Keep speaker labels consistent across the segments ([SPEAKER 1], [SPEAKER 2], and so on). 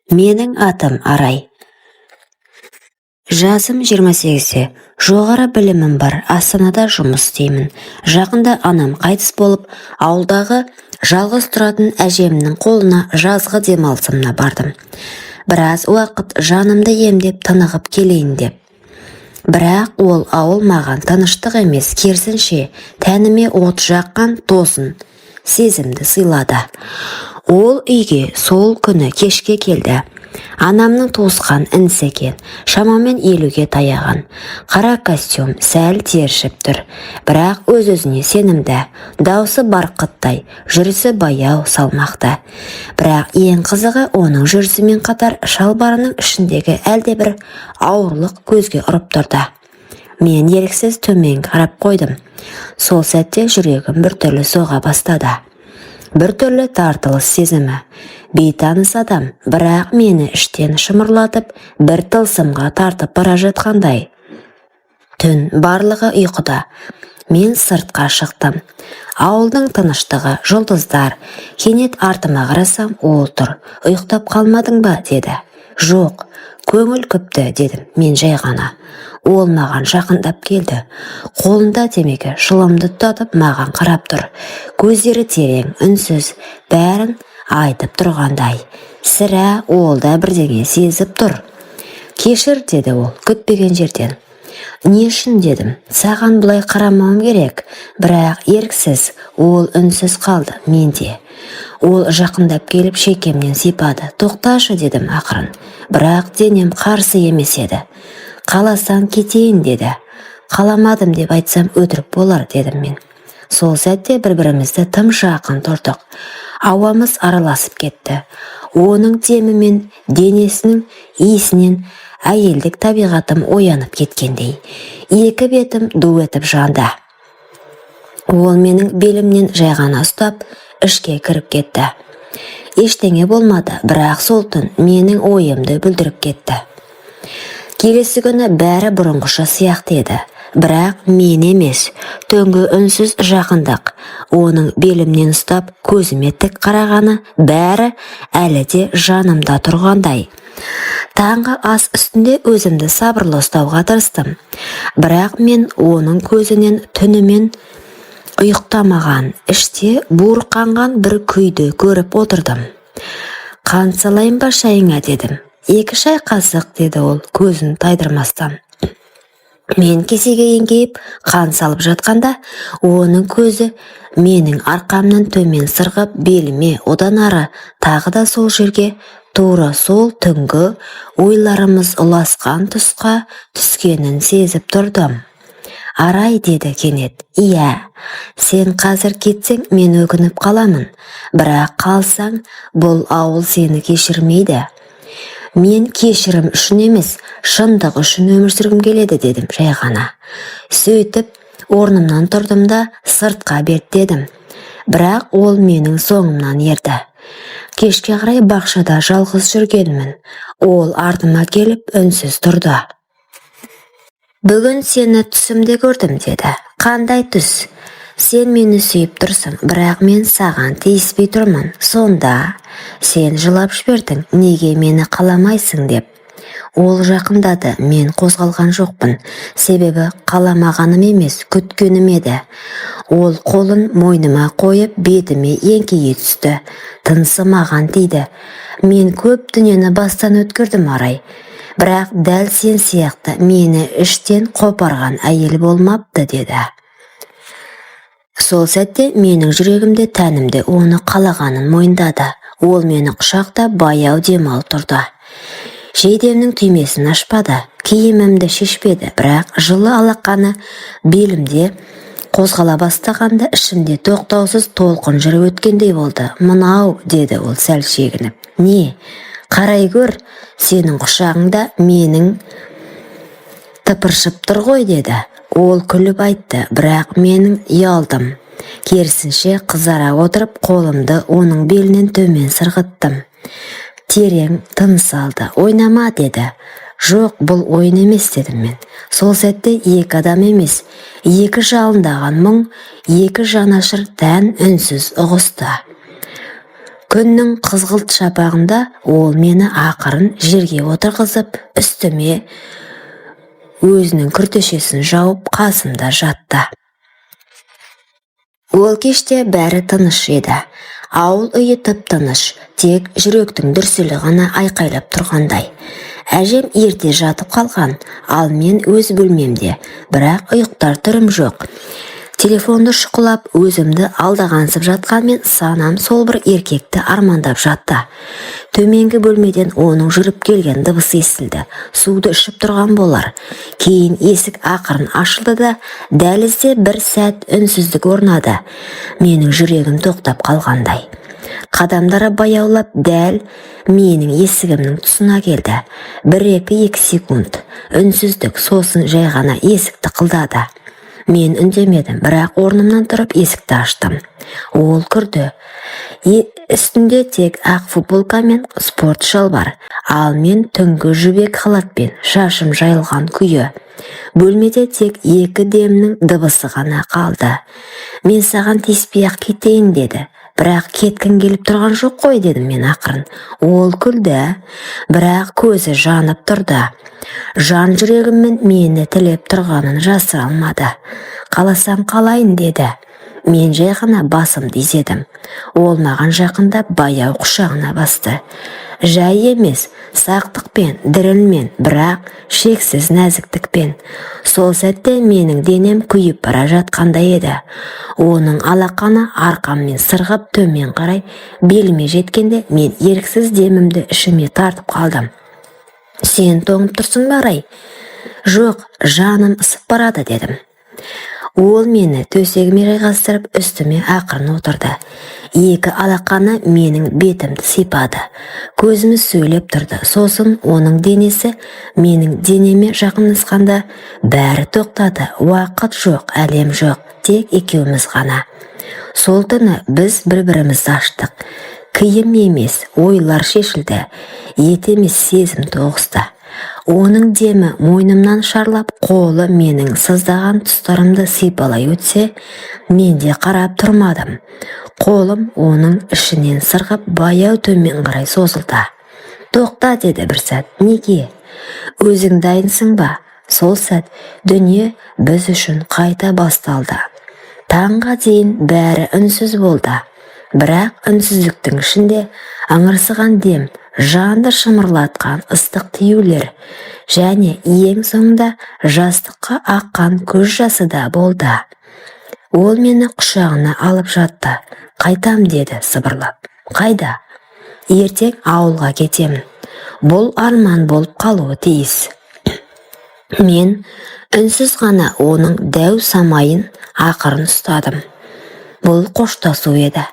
[SPEAKER 1] Менің атым Арай. Жасым 28-те. Жоғары білімім бар. Астанада жұмыс істеймін. Жақында анам қайтыс болып, ауылдағы жалғыз тұратын әжемнің қолына жазғы демалысымна бардым. Біраз уақыт жанымды емдеп тынығып келейін деп. Бірақ ол ауыл маған тыныштық емес, керісінше тәніме от жаққан тосын сезімді сыйлады. Ол үйге сол күні кешке келді. Анамның туысқан інісі екен, шамамен 50-ге таяған. Қара костюм, сәл тершіп тұр, бірақ өз-өзіне сенімді. Даусы барқыттай, жүрісі баяу, салмақты. Бірақ ең қызығы оның жүрісімен қатар шалбарының ішіндегі әлде бір ауырлық көзге ұрып тұрды. Мен еріксіз төмен қарап қойдым. Сол сәтте жүрегім біртүрлі соға бастады. Біртүрлі тартылыс сезімі. Бейтаныс адам, бірақ мені іштен шымырлатып, бір тылсымға тартып бара жатқандай. Түн барлығы ұйқыда. Мен сыртқа шықтым. Ауылдың тыныштығы, жұлдыздар. Кенет артыма қарасам, ол тұр. Ұйықтап қалмадың ба, деді. Жоқ, көңіл күпті, дедім мен жай ғана. Ол маған жақындап келді. Қолында темекі шылымды тұтатып маған қарап тұр. Көздері терең, үнсіз, бәрін айтып тұрғандай. Сірә ол да бірдеңе сезіп тұр. Кешір, деді ол, күтпеген жерден. Не үшін, дедім, саған бұлай қарамауым керек. Бірақ еріксіз ол үнсіз қалды менде. Ол жақындап келіп шекемнен сипады. Тоқташы, дедім ақырын. Бірақ денем қарсы емес еді. Қаласаң кетейін, деді. Қаламадым деп айтсам өтірік болар, дедім мен. Сол сәтте бір-бірімізді тым жақын тұрдық. Ауамыз араласып кетті. Оның демімен денесінің иісінен әйелдік табиғатым оянып кеткендей. Екі бетім ду етіп жанды. Ол менің белімнен жай ғана ұстап, ішке кіріп кетті. Ештеңе болмады, бірақ сол түн менің ойымды бүлдіріп кетті. Келесі күні бәрі бұрынғыша сияқты еді. Бірақ мен емес, түнгі үнсіз жақындық. Оның белімнен ұстап, көзіме тік қарағаны бәрі әлі де жанымда тұрғандай. Таңғы ас үстінде өзімді сабырлы ұстауға тырыстым. Бірақ мен оның көзінен түнімен ұйықтамаған, іште буырқанған бір күйді көріп отырдым. Қан салайын ба шайыңа, дедім. 2 шай қасық, деді ол көзін тайдырмастан. Мен кесеге еңкейіп қан салып жатқанда, оның көзі менің арқамнан төмен сырғып беліме, одан ары тағы да сол жерге, тура сол түнгі ойларымыз ұласқан тұсқа түскенін сезіп тұрдым. Арай, деді кенет. Иә, сен қазір кетсең мен өкініп қаламын, бірақ қалсаң бұл ауыл сені кешірмейді. Мен кешірім үшін емес, шындық үшін өмір сүргім келеді, дедім жай ғана. Сөйтіп, орнымнан тұрдым да сыртқа беттедім. Бірақ ол менің соңымнан ерді. Кешке қарай бақшада жалғыз жүргенмін. Ол артыма келіп үнсіз тұрды. Бүгін сені түсімде көрдім, деді. Қандай түс? Сен мені сүйіп тұрсың, бірақ мен саған тиіспей тұрмын. Сонда сен жылап жібердің, неге мені қаламайсың деп. Ол жақындады, мен қозғалған жоқпын. Себебі қаламағаным емес, күткенім еді. Ол қолын мойныма қойып, бетіме еңкейе түсті. Тынысы маған тиді. Мен көп дүниені бастан өткірдім, Арай. Бірақ дәл сен сияқты мені іштен қопарған әйел болмапты, деді. Сол сәтте менің жүрегімде тәнімді оны қалағанын мойындады. Ол мені құшақта баяу демал тұрды. Жейдемнің түймесін ашпады, киімімді шешпеді, бірақ жылы алақаны белімде қозғала бастағанда ішімде тоқтаусыз толқын жүріп өткендей болды. Мынау, деді ол сәл шегініп. Не? Қарай көр, сенің құшағыңда менің тыпыршып тұр ғой, деді. Ол күліп айтты, бірақ менің ұялдым. Керісінше қызара отырып, қолымды оның белінен төмен сырғыттым. Терең тыныс алды. Ойнама, деді. Жоқ, бұл ойын емес, дедім мен. Сол сәтте екі адам емес, екі жалындаған мұң, екі жанашыр тән үнсіз ұғысты. Күннің қызғылт шапағында ол мені ақырын жерге отырғызып, үстіме өзінің күртешесін жауып қасымда жатты. Ол кеште бәрі тыныш еді. Ауыл үйі тып-тыныш, тек жүректің дүрсілі ғана айқайлап тұрғандай. Әжем ерте жатып қалған, ал мен өз бөлмемде, бірақ ұйықтар түрім жоқ. Телефонды шұқылап, өзімді алдағансып жатқанмен санам сол бір еркекті армандап жатты. Төменгі бөлмеден оның жүріп келген дыбысы естілді. Суды ішіп тұрған болар. Кейін есік ақырын ашылды да, дәлізде бір сәт үнсіздік орнады. Менің жүрегім тоқтап қалғандай. Қадамдары баяулап дәл менің есігімнің тұсына келді. 1-2 секунд. Үнсіздік, сосын жай ғана есікті қылдады. Мен үндемедім, бірақ орнымнан тұрып есікті аштым. Ол кірді. Үстінде тек ақ футболка мен спорт шалбар, ал мен түнгі жібек халатпен шашым жайылған күйі. Бөлмеде тек 2 демнің дыбысы ғана қалды. Мен саған тиіспей-ақ кетейін деді. Бірақ кеткің келіп тұрған жоқ қой, дедім мен ақырын. Ол күлді, бірақ көзі жанып тұрды. Жан жүрегіммен мені тілеп тұрғанын жасыра алмады. Қаласаң қалайын, деді. Мен жай ғана басымды изедім. Ол маған жақында баяу құшағына басты. Жай емес, сақтықпен, дірілмен, бірақ шексіз нәзіктікпен. Сол сәтте менің денем күйіп бара жатқандай еді. Оның алақаны арқаммен сырғып төмен қарай беліме жеткенде мен еріксіз демімді ішіме тартып қалдым. Сен тоңып тұрсың ба, Рай? Жоқ, жаным ысып барады, дедім. Ол мені төсегіме жайғастырып үстіме ақырын отырды. 2 алақаны менің бетімді сипады. Көзіміз сөйлеп тұрды. Сосын оның денесі менің денеме жақындасқанда бәрі тоқтады. Уақыт жоқ, әлем жоқ, тек екеуміз ғана. Сол түні біз бір-бірімізді аштық. Киім емес, ойлар шешілді. Ет емес, сезім тоғысты. Оның демі мойнымнан шарлап, қолы менің сыздаған тұстарымды сипалай өтсе, мен де қарап тұрмадым. Қолым оның ішінен сырғып, баяу төмен қарай созылды. Тоқта, деді бір сәт. Неге? Өзің дайынсың ба? Сол сәт дүние біз үшін қайта басталды. Таңға дейін бәрі үнсіз болды. Бірақ үнсіздіктің ішінде аңырсыған дем, жанды шымырлатқан ыстық тиюлер, және ең соңында жастыққа аққан көз жасы да болды. Ол мені құшағына алып жатты. Қайтам, деді сыбырлап. Қайда? Ертең ауылға кетемін. Бұл арман болып қалуы тиіс. Мен үнсіз ғана оның дәу самайын ақырын ұстадым. Бұл қоштасу еді.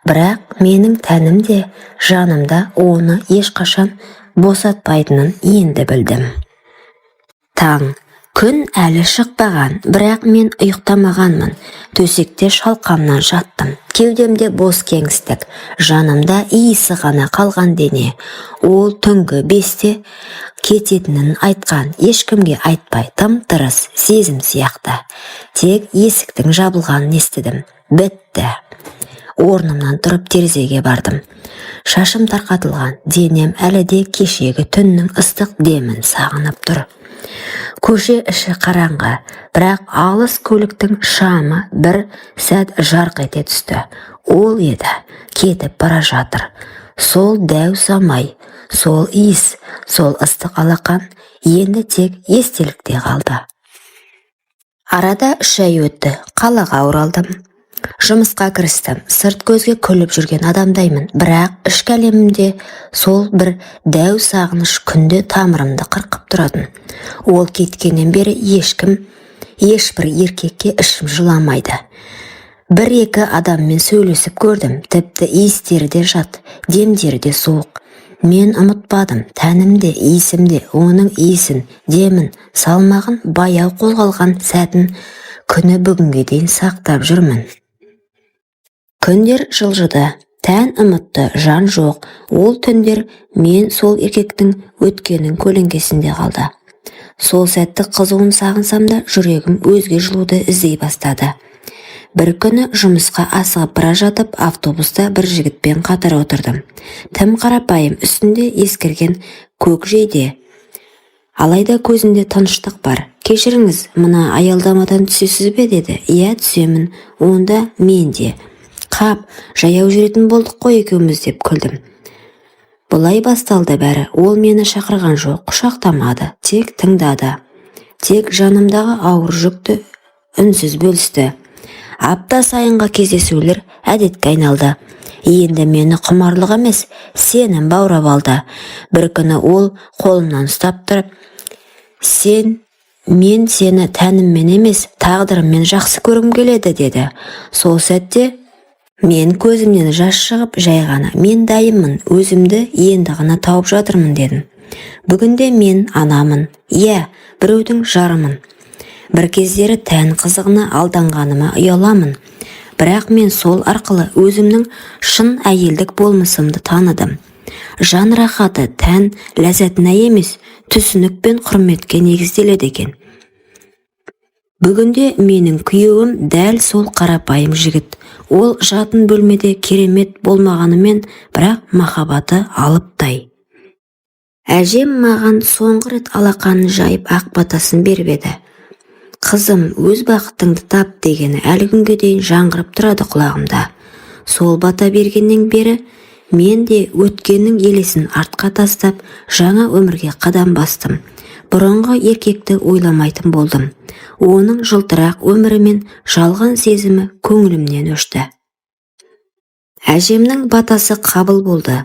[SPEAKER 1] Бірақ менің тәнім де, жанымда оны ешқашан босатпайтынын енді білдім. Таң, күн әлі шықпаған, бірақ мен ұйықтамағанмын. Төсекте шалқамнан жаттым. Кеудемде бос кеңістік, жанымда иісі ғана қалған дене. Ол түнгі 5-те кететінін айтқан, ешкімге айтпай тым-тырыс сезім сияқты. Тек есіктің жабылғанын естідім. Бітті. Орнымнан тұрып терезеге бардым. Шашым тарқатылған, денем әлі де кешегі түннің ыстық демін сағынып тұр. Көше іші қараңғы, бірақ алыс көліктің шамы бір сәт жарқ ете түсті. Ол еді, кетіп бара жатыр. Сол дәу самай, сол иіс, сол ыстық алақан енді тек естелікте қалды. Арада 3 ай өтті, қалаға оралдым. Жұмысқа кірістім. Сырт көзге күліп жүрген адамдаймын, бірақ ішкі әлемімде сол бір дәу сағыныш күнде тамырымды қырқып тұратын. Ол кеткеннен бері ешбір еркекке ішім жыламайды. 1-2 адаммен сөйлесіп көрдім, тіпті иістері де жат, демдері де суық. Мен ұмытпадым, тәнімде, иісімде, оның иісін, демін, салмағын, баяу қозғалған сәтін күні бүгінге дейін сақтап жүрмін. Күндер жылжыды, тән ұмытты, жан жоқ. Ол түндер мен сол еркектің өткенін көлеңкесінде қалды. Сол сәтті қызуын сағынсам да жүрегім өзге жылуды іздей бастады. Бір күні жұмысқа асығып бара жатып, автобуста бір жігітпен қатар отырдым. Тым қарапайым, үстінде ескірген көк жейде. Алайда көзінде тыныштық бар. Кешіріңіз, мына аялдамадан түсесіз бе деді. Иә, түсемін. Онда мен де. Қап, жаяу жүретін болдық қой екеуміз деп күлдім. Бұлай басталды бәрі. Ол мені шақырған жоқ, құшақтамады, тек тыңдады. Тек жанымдағы ауыр жүкті үнсіз бөлісті. Апта сайынғы кездесулер әдетке айналды. Енді мені құмарлық емес, сенім баурап алды. Бір күні ол қолымнан ұстап тұрып, мен сені тәніммен емес, тағдырыммен жақсы көргім келеді деді. Сол сәтте мен көзімнен жас шығып, жай ғана мен дайынмын, өзімді енді ғана тауып жатырмын дедім. Бүгінде мен анамын, иә, біреудің жарымын. Бір кездері тән қызығына алданғаныма ұяламын. Бірақ мен сол арқылы өзімнің шын әйелдік болмысымды таныдым. Жан рахаты тән ләззатына емес, түсінік пен құрметке негізделеді екен. Бүгінде менің күйеуім дәл сол қарапайым жігіт. Ол жатын бөлмеде керемет болмағанымен, бірақ махаббаты алыптай. Әжем маған соңғы рет алақанын жайып ақ батасын беріп еді. Қызым, өз бақытыңды тап дегені әлі күнге дейін жаңғырып тұрады құлағымда. Сол бата бергеннен бері мен де өткеннің елесін артқа тастап, жаңа өмірге қадам бастым. Бұрынғы еркекті ойламайтын болдым. Оның жылтырақ өмірі мен жалған сезімі көңілімнен өшті. Әжемнің батасы қабыл болды.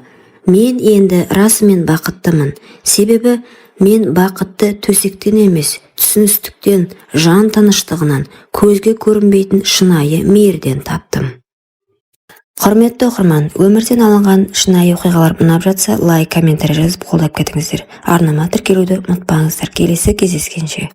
[SPEAKER 1] Мен енді расымен бақыттымын. Себебі мен бақытты төсектен емес, түсіністіктен, жан тыныштығынан, көзге көрінбейтін шынайы мейірден таптым. Құрметті оқырман, өмірден алынған шынайы оқиғалар ұнап жатса, лайк, комментарий жазып қолдап кетіңіздер. Арнама тіркелуді ұмытпаңыздар. Келесі кездескенше.